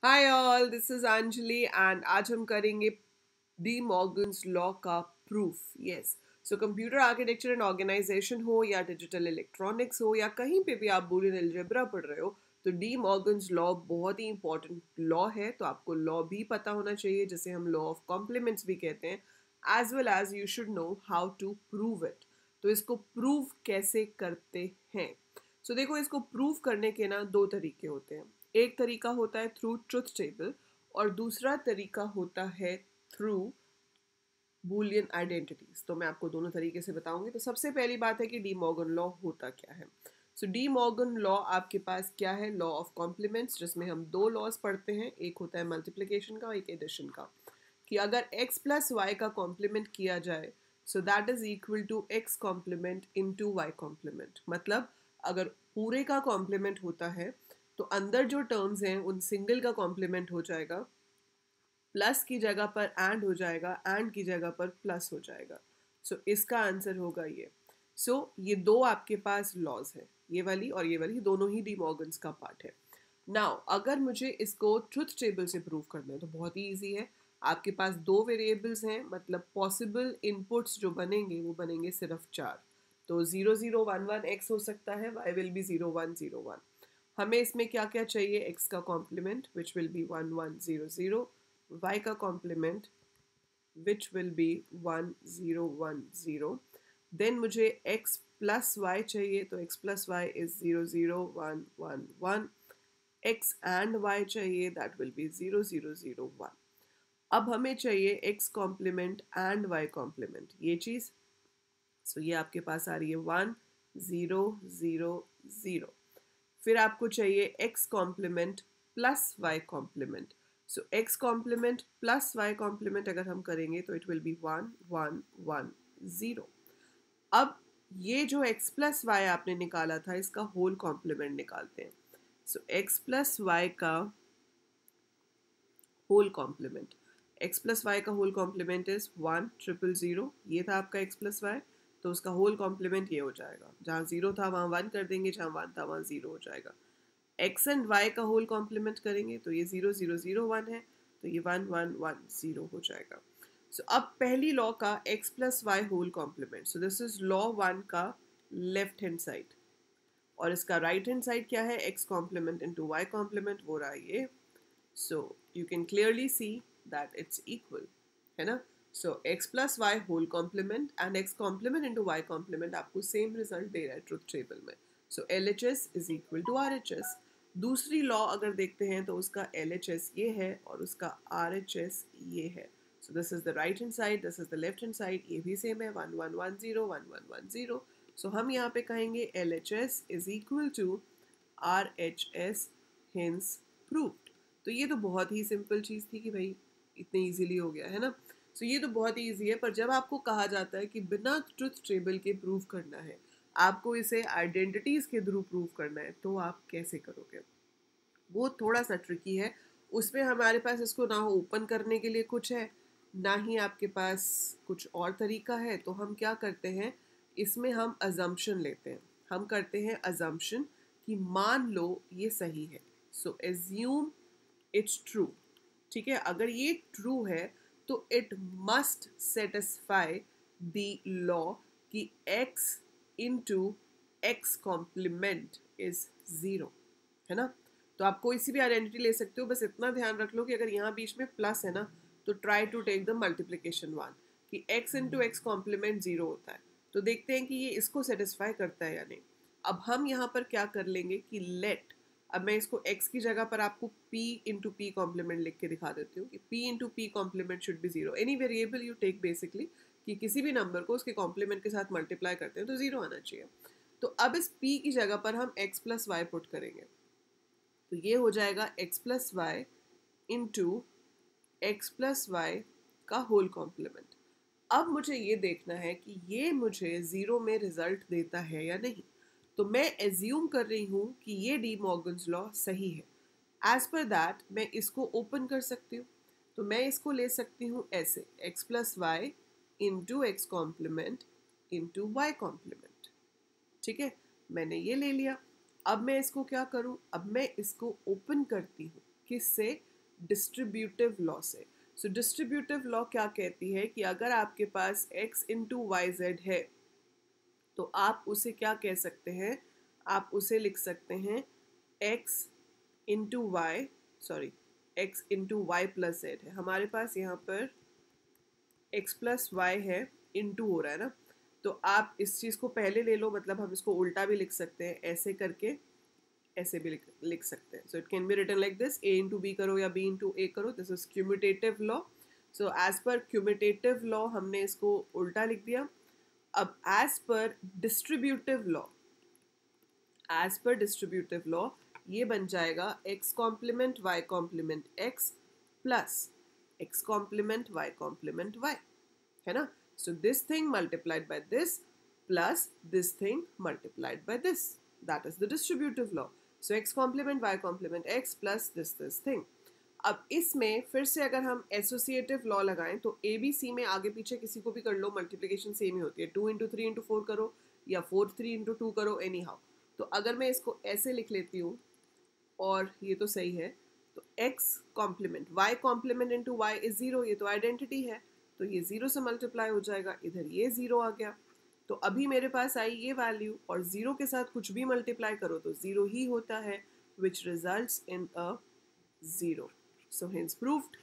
Hi all, this is Anjali and आज हम करेंगे डी मॉर्गन्स लॉ का proof. Yes, so computer architecture and organisation हो या डिजिटल इलेक्ट्रॉनिक्स हो या कहीं पे भी आप बूलियन अलजेब्रा पढ़ रहे हो, तो डी मॉर्गन्स लॉ बहुत ही इंपॉर्टेंट लॉ है। तो आपको लॉ भी पता होना चाहिए, जिसे हम लॉ ऑफ कॉम्प्लीमेंट्स भी कहते हैं, as well as you should know how to prove it. तो इसको प्रूव कैसे करते हैं? देखो, इसको प्रूव करने के ना दो तरीके होते हैं। एक तरीका होता है थ्रू ट्रुथ टेबल और दूसरा तरीका होता है थ्रू बूलियन आइडेंटिटीज। तो मैं आपको दोनों तरीके से बताऊंगी। तो सबसे पहली बात है कि डी मॉर्गन लॉ होता क्या है। डी मॉर्गन लॉ आपके पास क्या है? लॉ ऑफ कॉम्प्लीमेंट्स, जिसमें हम दो लॉज पढ़ते हैं। एक होता है मल्टीप्लिकेशन का, एक एडिशन का। कि अगर x प्लस वाई का कॉम्प्लीमेंट किया जाए, so that is equal to x complement into y complement. मतलब अगर पूरे का कॉम्प्लीमेंट होता है तो अंदर जो टर्म्स हैं उन सिंगल का कॉम्प्लीमेंट हो जाएगा, प्लस की जगह पर एंड हो जाएगा, एंड की जगह पर प्लस हो जाएगा। इसका आंसर होगा ये। ये दो आपके पास लॉज है, ये वाली दोनों ही डी मॉर्गन्स का पार्ट है। नाउ अगर मुझे इसको ट्रुथ टेबल से प्रूव करना है तो बहुत ही ईजी है। आपके पास दो वेरिएबल्स हैं, मतलब पॉसिबल इनपुट्स जो बनेंगे वो बनेंगे सिर्फ चार। तो 0011 x हो सकता है, y विल बी 0101। हमें इसमें क्या क्या चाहिए? x का complement which will be 1100, y का complement which will be 1010। Then मुझे x प्लस y चाहिए, तो x plus y is 00111। x and y चाहिए, दैट विल बी 0001। अब हमें चाहिए x complement and y complement, ये चीज़। ये आपके पास आ रही है 1000। फिर आपको चाहिए x complement plus y complement. x complement plus y complement अगर हम करेंगे तो इट विल बी 1110। अब ये जो x प्लस वाई आपने निकाला था, इसका होल कॉम्प्लीमेंट निकालते हैं। x प्लस वाई का whole complement, x plus y का होल कॉम्प्लीमेंट इज 1000। ये था आपका x प्लस वाई, तो उसका होल कॉम्प्लीमेंट ये हो जाएगा। जहाँ जीरो था वहाँ वन कर देंगे, जहाँ वन था वहाँ जीरो हो जाएगा। x एंड y का होल कॉम्प्लीमेंट करेंगे तो ये 0001 है, तो ये 1110 हो जाएगा। अब पहली लॉ का x plus y whole complement, this is law 1 का लेफ्ट हैंड साइड, और इसका राइट हैंड साइड क्या है? x complement into y complement, वो रहा ये। You can clearly see that it's equal, है ना? x plus y whole complement and x complement into y complement आपको सेम रिजल्ट दे रहा है ट्रुथ टेबल में। LHS is equal to RHS। दूसरी लॉ अगर देखते हैं तो उसका LHS ये है और उसका RHS ये है। This is the right hand side, this is the left hand side, ये भी सेम है 1110 1110। हम यहाँ पे कहेंगे LHS is equal to RHS, hence proved। तो ये तो बहुत ही सिंपल चीज़ थी कि भाई इतने इजीली हो गया, है ना? ये तो बहुत ही ईजी है। पर जब आपको कहा जाता है कि बिना ट्रुथ टेबल के प्रूव करना है, आपको इसे आइडेंटिटीज़ के थ्रू प्रूव करना है, तो आप कैसे करोगे? वो थोड़ा सा ट्रिकी है। उसमें हमारे पास इसको ना ओपन करने के लिए कुछ है, ना ही आपके पास कुछ और तरीका है। तो हम क्या करते हैं, इसमें हम अजम्पशन लेते हैं। हम करते हैं अजम्पशन कि मान लो ये सही है। Assume it's true. ठीक है, अगर ये ट्रू है तो it must satisfy the law कि x into x complement is 0, है ना? तो आप कोई सी भी आइडेंटिटी ले सकते हो, बस इतना ध्यान रख लो कि अगर यहाँ बीच में प्लस है ना, तो try to take the multiplication 1, कि x इंटू एक्स कॉम्प्लीमेंट 0 होता है। तो देखते हैं कि ये इसको सेटिस्फाई करता है या नहीं। अब हम यहाँ पर क्या कर लेंगे कि लेट, अब मैं इसको x की जगह पर आपको p इंटू पी कॉम्प्लीमेंट लिख के दिखा देती हूँ कि p into p complement should be 0। Any variable you take basically, कि किसी भी नंबर को उसके कॉम्प्लीमेंट के साथ मल्टीप्लाई करते हैं तो 0 आना चाहिए। तो अब इस p की जगह पर हम x प्लस वाई पुट करेंगे, तो ये हो जाएगा x plus y into x plus y का होल कॉम्प्लीमेंट। अब मुझे ये देखना है कि ये मुझे 0 में रिजल्ट देता है या नहीं। तो मैं एज्यूम कर रही हूँ कि ये डी मॉर्गन्स लॉ सही है। एज पर दैट मैं इसको ओपन कर सकती हूँ। तो मैं इसको ले सकती हूँ ऐसे, x plus y into x complement into y complement. ठीक है, मैंने ये ले लिया। अब मैं इसको क्या करूँ? अब मैं इसको ओपन करती हूँ, किससे? डिस्ट्रीब्यूटिव लॉ से। सो डिस्ट्रीब्यूटिव लॉ क्या कहती है कि अगर आपके पास x इंटू वाई जेड है तो आप उसे क्या कह सकते हैं, आप उसे लिख सकते हैं x into y, sorry x into y plus z है। हमारे पास यहाँ पर x प्लस वाई है, इंटू हो रहा है ना, तो आप इस चीज़ को पहले ले लो, मतलब हम इसको उल्टा भी लिख सकते हैं, ऐसे करके ऐसे भी लिख सकते हैं। So it can be written like this, a into B करो या b इंटू a करो, this is commutative law. So as per commutative law हमने इसको उल्टा लिख दिया। अब as per distributive law, as per distributive law ये बन जाएगा x complement y complement x plus x complement y complement y, है ना। So this thing multiplied by this plus this thing multiplied by this, that is the distributive law. So x complement y complement x plus this thing. अब इसमें फिर से अगर हम associative law लगाएं तो ए बी सी में आगे पीछे किसी को भी कर लो, मल्टीप्लिकेशन सेम ही होती है, 2 इंटू 3 इंटू 4 करो या 4 3 इंटू 2 करो, एनी हाउ। तो अगर मैं इसको ऐसे लिख लेती हूँ और ये तो सही है, तो x complement y complement into y is 0, ये तो आइडेंटिटी है, तो ये 0 से मल्टीप्लाई हो जाएगा, इधर ये 0 आ गया। तो अभी मेरे पास आई ये वैल्यू और 0 के साथ कुछ भी मल्टीप्लाई करो तो 0 ही होता है, which results in a 0। So hence proved.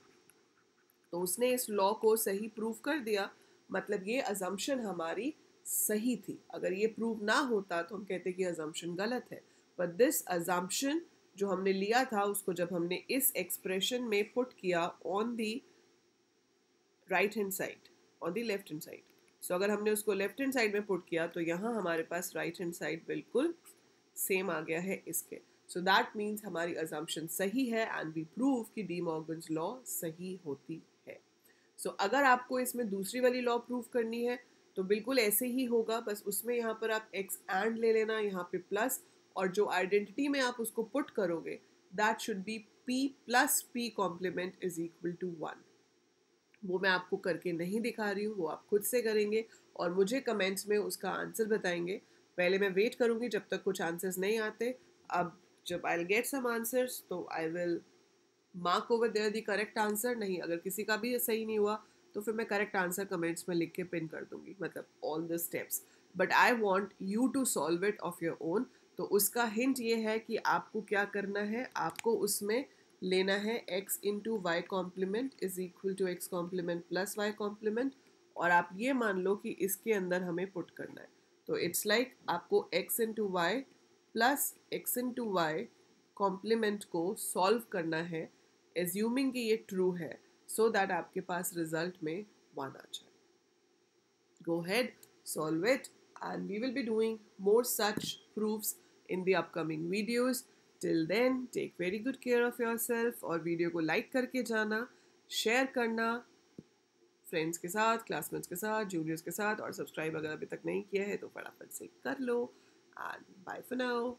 तो उसने इस लॉ को सही प्रूव कर दिया, मतलब ये अजम्पशन हमारी सही थी। अगर ये प्रूव ना होता तो हम कहते कि अजम्पशन गलत है, बट दिस अजम्पशन जो हमने लिया था उसको जब हमने इस एक्सप्रेशन में पुट किया on the right hand side, on the left hand side, so अगर हमने उसको लेफ्ट हैंड साइड में पुट किया तो यहाँ हमारे पास राइट हैंड साइड बिल्कुल सेम आ गया है इसके। सो दैट मीन्स हमारी अजम्पशन सही है एंड वी प्रूव कि डी मॉर्गन्स लॉ सही होती है। सो अगर आपको इसमें दूसरी वाली लॉ प्रूव करनी है तो बिल्कुल ऐसे ही होगा, बस उसमें यहाँ पर आप एक्स एंड ले लेना, यहाँ पे प्लस, और जो आइडेंटिटी में आप उसको पुट करोगे that should be p plus p complement is equal to 1। वो मैं आपको करके नहीं दिखा रही हूँ, वो आप खुद से करेंगे और मुझे कमेंट्स में उसका आंसर बताएंगे। पहले मैं वेट करूँगी जब तक कुछ आंसर्स नहीं आते। अब जब आई गेट सम आंसर्स तो I will mark over there the correct answer. नहीं, अगर किसी का भी सही नहीं हुआ तो फिर मैं करेक्ट आंसर कमेंट्स में लिख के पिन कर दूंगी, मतलब all the steps, but I want you to solve it of your own. तो उसका हिंट ये है कि आपको क्या करना है, आपको उसमें लेना है x into y complement is equal to x complement plus y complement, और आप ये मान लो कि इसके अंदर हमें पुट करना है। तो इट्स लाइक आपको x into y plus x into y complement को सॉल्व करना है, एज्यूमिंग कि ये ट्रू है, सो दैट आपके पास रिजल्ट में 1 आ जाए। Go ahead, solve it, and we will be doing more such proofs in the upcoming videos. Till then, take very good care of yourself और वीडियो को लाइक करके जाना, शेयर करना friends के साथ, क्लासमेट्स के साथ, जूनियर्स के साथ, और सब्सक्राइब अगर अभी तक नहीं किया है तो फटाफट से कर लो। And bye for now.